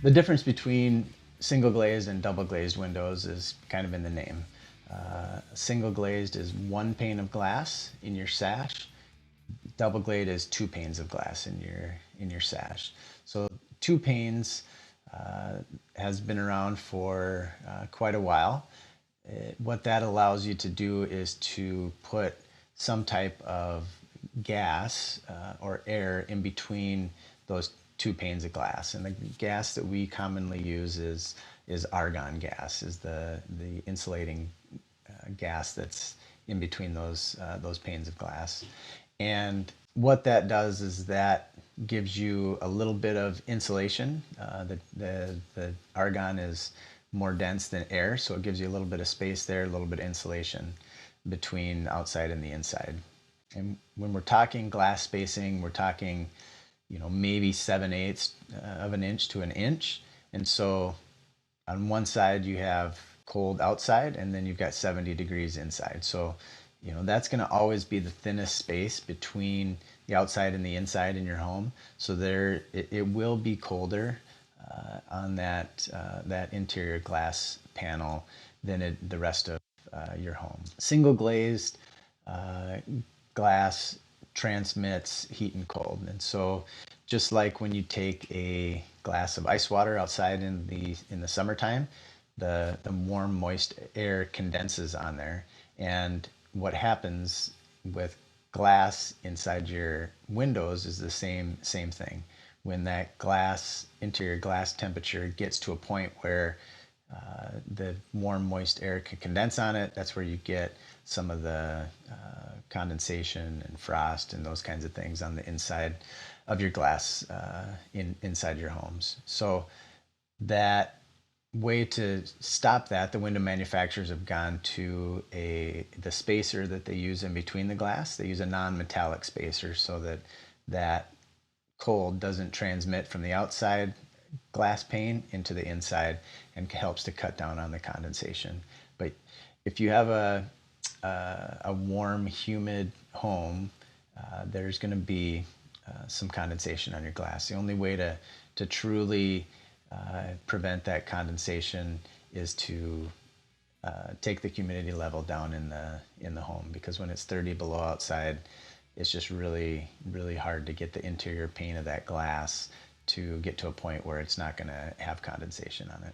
The difference between single glazed and double glazed windows is kind of in the name. Single glazed is one pane of glass in your sash. Double glazed is two panes of glass in your sash. So two panes has been around for quite a while. What that allows you to do is to put some type of gas or air in between those two panes of glass. And the gas that we commonly use is argon gas, is the insulating gas that's in between those panes of glass. And what that does is that gives you a little bit of insulation. The argon is more dense than air, so it gives you a little bit of space there, a little bit of insulation between outside and the inside. And when we're talking glass spacing, we're talking, maybe 7/8 of an inch to an inch. And so on one side you have cold outside, and then you've got 70 degrees inside. So, that's going to always be the thinnest space between the outside and the inside in your home. So it will be colder on that interior glass panel than the rest of your home. Single glazed uh, glass transmits heat and cold, and so just like when you take a glass of ice water outside in the summertime, the warm moist air condenses on there, and what happens with glass inside your windows is the same thing. When that interior glass temperature gets to a point where the warm moist air can condense on it, that's where you get some of the condensation and frost and those kinds of things on the inside of your glass inside your homes. So that way to stop that, the window manufacturers have gone to the spacer that they use in between the glass. They use a non-metallic spacer so that cold doesn't transmit from the outside glass pane into the inside, and helps to cut down on the condensation. But if you have a warm, humid home, there's going to be some condensation on your glass. The only way to truly prevent that condensation is to take the humidity level down in the home, because when it's 30 below outside, it's just really, really hard to get the interior pane of that glass to get to a point where it's not going to have condensation on it.